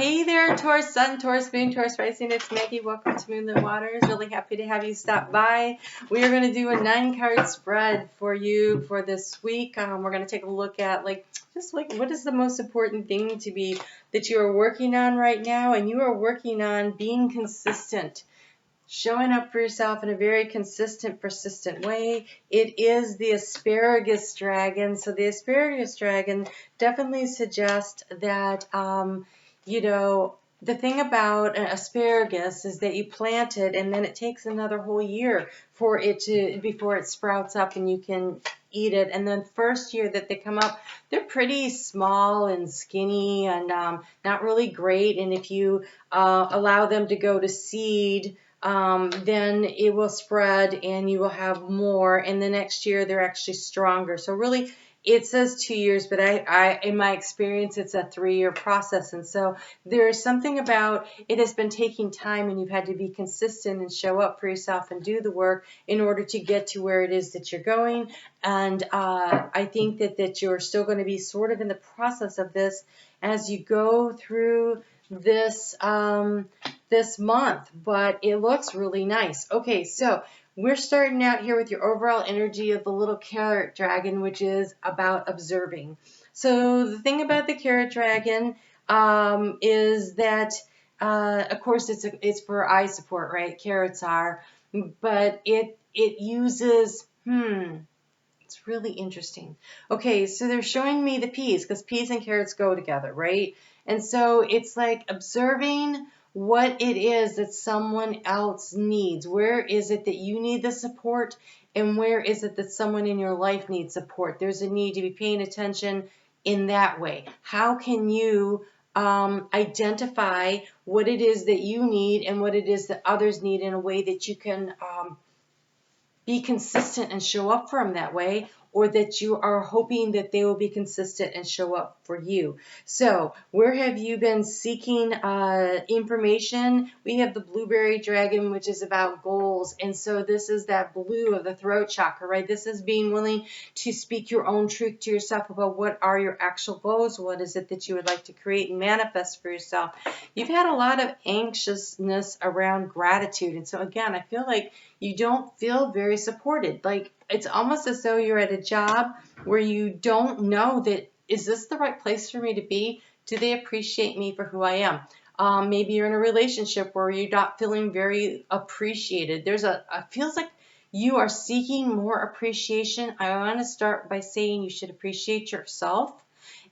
Hey there, Taurus Sun, Taurus Moon, Taurus Rising. It's Maggie. Welcome to Moonlit Waters. Really happy to have you stop by. We are going to do a 9-card spread for you for this week. We're going to take a look at what is the most important thing that you are working on right now, and you are working on being consistent. Showing up for yourself in a very consistent, persistent way. It is the Asparagus Dragon. So the Asparagus Dragon definitely suggests that, the thing about an asparagus is that you plant it and then it takes another whole year before it sprouts up and you can eat it. And then first year that they come up, they're pretty small and skinny and not really great. And if you allow them to go to seed, then it will spread and you will have more, and the next year they're actually stronger. So really it says 2 years, but I in my experience it's a 3-year process. And so there's something about it has been taking time, and you've had to be consistent and show up for yourself and do the work in order to get to where it is that you're going. And I think that you're still going to be sort of in the process of this as you go through this month, but it looks really nice. Okay, so we're starting out here with your overall energy of the little carrot dragon, which is about observing. So the thing about the carrot dragon is that, of course, it's for eye support, right? Carrots are, but it uses, it's really interesting. Okay, so they're showing me the peas, because peas and carrots go together, right? And so it's like observing what it is that someone else needs. Where is it that you need the support, and where is it that someone in your life needs support? There's a need to be paying attention in that way. How can you identify what it is that you need and what it is that others need in a way that you can be consistent and show up for them that way, or that you are hoping that they will be consistent and show up for you. So where have you been seeking information? We have the blueberry dragon, which is about goals. And so this is that blue of the throat chakra, right? This is being willing to speak your own truth to yourself about what are your actual goals. What is it that you would like to create and manifest for yourself? You've had a lot of anxiousness around gratitude. And so again, I feel like you don't feel very supported. Like it's almost as though you're at a job where you don't know that, is this the right place for me to be? Do they appreciate me for who I am? Maybe you're in a relationship where you're not feeling very appreciated. It feels like you are seeking more appreciation. I want to start by saying you should appreciate yourself,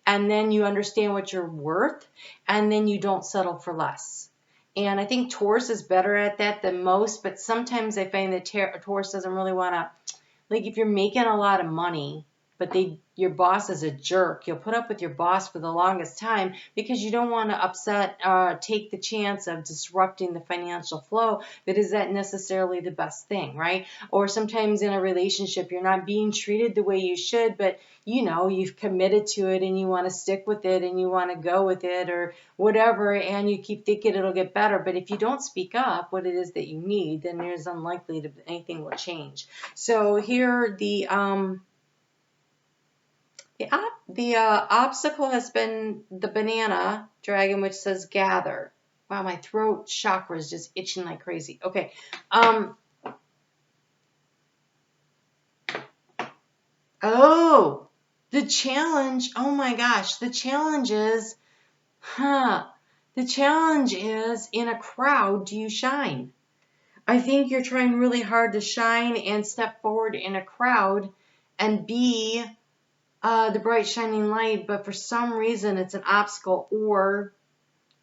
and then you understand what you're worth, and then you don't settle for less. And I think Taurus is better at that than most, but sometimes I find that Taurus doesn't really want to, like if you're making a lot of money, but your boss is a jerk, you'll put up with your boss for the longest time because you don't want to take the chance of disrupting the financial flow. But is that necessarily the best thing, right? Or sometimes in a relationship, you're not being treated the way you should, but you've committed to it and you want to stick with it and you want to go with it or whatever, and you keep thinking it'll get better. But if you don't speak up what it is that you need, then there's unlikely that anything will change. So here the obstacle has been the banana dragon, which says gather. Wow, my throat chakra is just itching like crazy. Okay. Oh, the challenge. Oh my gosh. The challenge is, in a crowd, do you shine? I think you're trying really hard to shine and step forward in a crowd and be the bright shining light, but for some reason it's an obstacle, or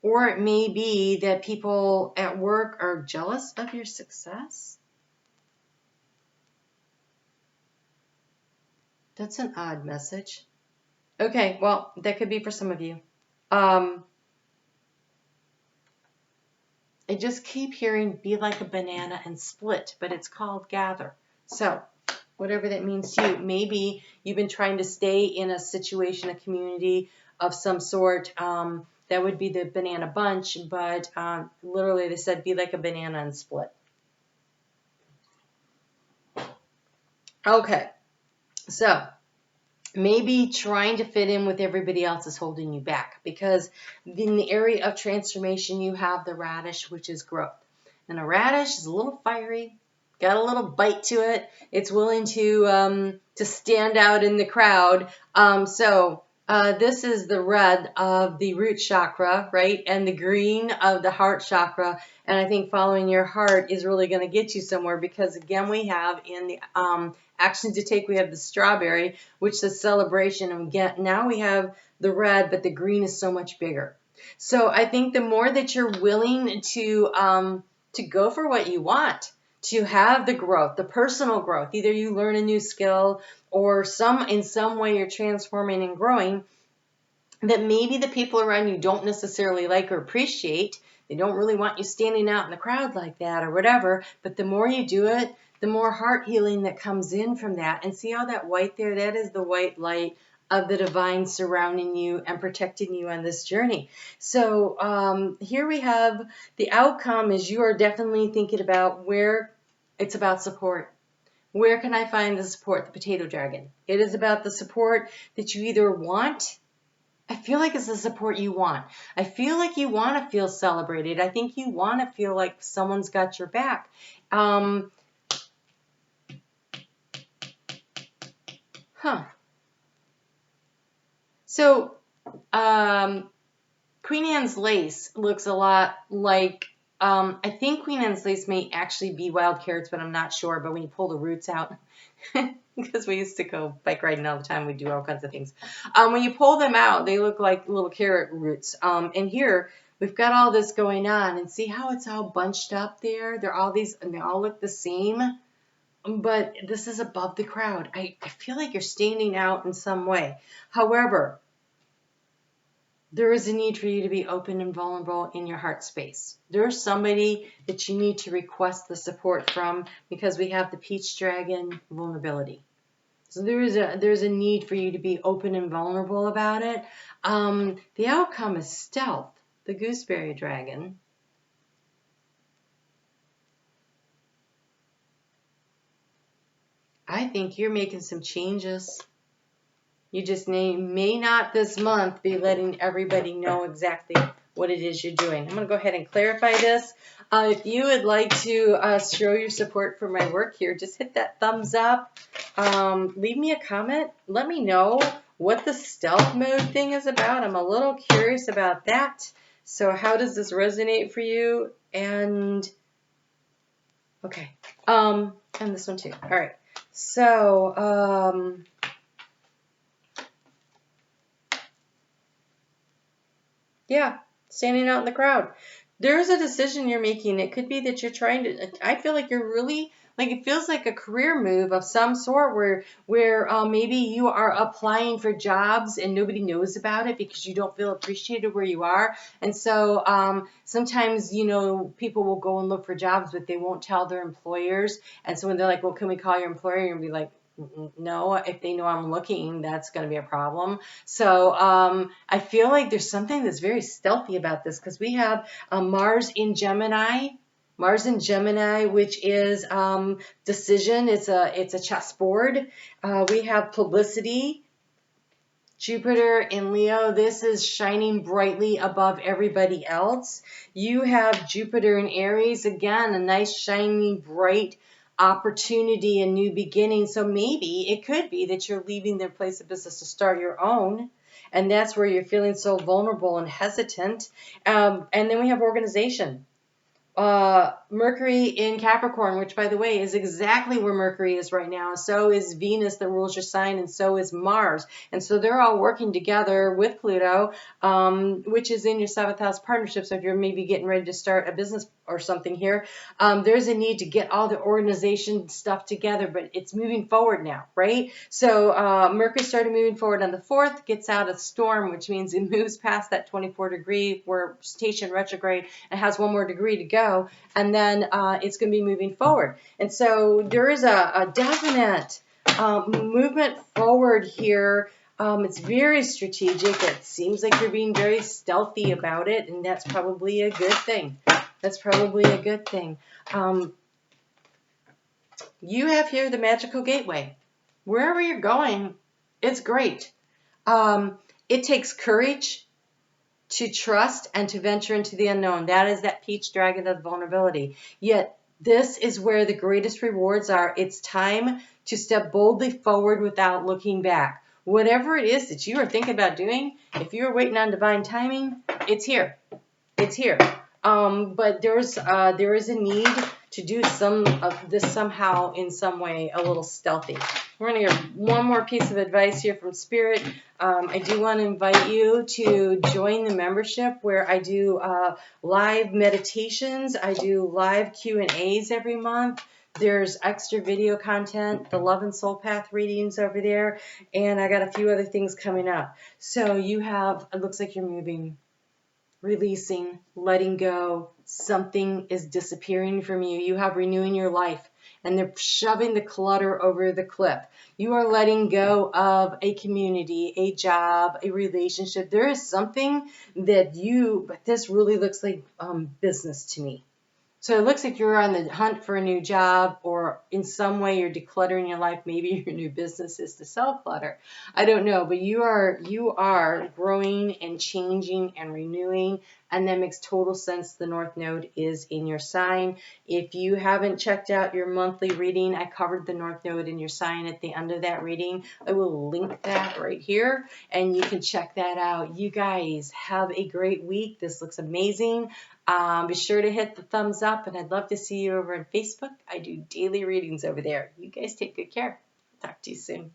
it may be that people at work are jealous of your success. That's an odd message. Okay, well, that could be for some of you. I just keep hearing be like a banana and split, but it's called gather. So whatever that means to you. Maybe you've been trying to stay in a situation, a community of some sort. That would be the banana bunch, but literally they said be like a banana and split. Okay, so maybe trying to fit in with everybody else is holding you back, because in the area of transformation, you have the radish, which is growth. And a radish is a little fiery, got a little bite to it. It's willing to stand out in the crowd. This is the red of the root chakra, right? And the green of the heart chakra. And I think following your heart is really going to get you somewhere, because again, we have in the action to take, we have the strawberry, which is celebration. And now we have the red, but the green is so much bigger. So I think the more that you're willing to go for what you want, to have the growth, the personal growth, either you learn a new skill or in some way you're transforming and growing, that maybe the people around you don't necessarily like or appreciate. They don't really want you standing out in the crowd like that or whatever. But the more you do it, the more heart healing that comes in from that. And see all that white there? That is the white light of the divine surrounding you and protecting you on this journey. So here we have the outcome is you are definitely thinking about where it's about support. Where can I find the support? The potato dragon. It is about the support that you either want. I feel like it's the support you want. I feel like you want to feel celebrated. I think you want to feel like someone's got your back. So, Queen Anne's lace looks a lot like, I think Queen Anne's lace may actually be wild carrots, but I'm not sure. But when you pull the roots out, because we used to go bike riding all the time, we do all kinds of things. When you pull them out, they look like little carrot roots. And here, we've got all this going on, and see how it's all bunched up there? They're all these, and they all look the same. But this is above the crowd. I feel like you're standing out in some way. However, there is a need for you to be open and vulnerable in your heart space. There's somebody that you need to request the support from, because we have the peach dragon vulnerability. So there's a need for you to be open and vulnerable about it. The outcome is stealth, the gooseberry dragon. I think you're making some changes. You just may not this month be letting everybody know exactly what it is you're doing. I'm going to go ahead and clarify this. If you would like to show your support for my work here, just hit that thumbs up. Leave me a comment. Let me know what the stealth mode thing is about. I'm a little curious about that. So how does this resonate for you? And okay. And this one too. All right. So, yeah, standing out in the crowd. There's a decision you're making. It could be that you're trying to, I feel like you're really, like it feels like a career move of some sort where maybe you are applying for jobs and nobody knows about it because you don't feel appreciated where you are. And so sometimes, people will go and look for jobs, but they won't tell their employers. And so when they're like, well, can we call your employer? And be like, no, if they know I'm looking, that's going to be a problem. So I feel like there's something that's very stealthy about this, because we have Mars in Gemini. Mars in Gemini, which is decision. It's a chessboard. We have publicity. Jupiter in Leo. This is shining brightly above everybody else. You have Jupiter in Aries. Again, a nice, shiny, bright opportunity and new beginning. So maybe it could be that you're leaving their place of business to start your own. And that's where you're feeling so vulnerable and hesitant. And then we have organization. Mercury in Capricorn, which by the way is exactly where Mercury is right now. So is Venus that rules your sign, and so is Mars. And so they're all working together with Pluto, which is in your 7th house partnership. So if you're maybe getting ready to start a business or something here, there's a need to get all the organization stuff together, but it's moving forward now, right? So Mercury started moving forward on the 4th, gets out of storm, which means it moves past that 24 degree, we're stationed retrograde, and has one more degree to go. And then it's going to be moving forward. And so there is a definite movement forward here. It's very strategic. It seems like you're being very stealthy about it, and that's probably a good thing. That's probably a good thing. You have here the magical gateway. Wherever you're going, It's great. It takes courage to trust and to venture into the unknown. That is that peach dragon of vulnerability. Yet this is where the greatest rewards are. It's time to step boldly forward without looking back. Whatever it is that you are thinking about doing, if you're waiting on divine timing, it's here. It's here. But there is a need to do some of this somehow in some way a little stealthy. We're going to get one more piece of advice here from Spirit. I do want to invite you to join the membership where I do live meditations. I do live Q&As every month. There's extra video content, the Love and Soul Path readings over there, and I got a few other things coming up. So you have, it looks like you're moving, releasing, letting go. Something is disappearing from you. You have renewing your life, and they're shoving the clutter over the cliff. You are letting go of a community, a job, a relationship. There is something that but this really looks like business to me. So it looks like you're on the hunt for a new job, or in some way you're decluttering your life. Maybe your new business is to sell clutter. I don't know, but you are growing and changing and renewing, and that makes total sense. The North Node is in your sign. If you haven't checked out your monthly reading, I covered the North Node in your sign at the end of that reading. I will link that right here, and you can check that out. You guys have a great week. This looks amazing. Be sure to hit the thumbs up, and I'd love to see you over on Facebook. I do daily readings over there. You guys take good care. Talk to you soon.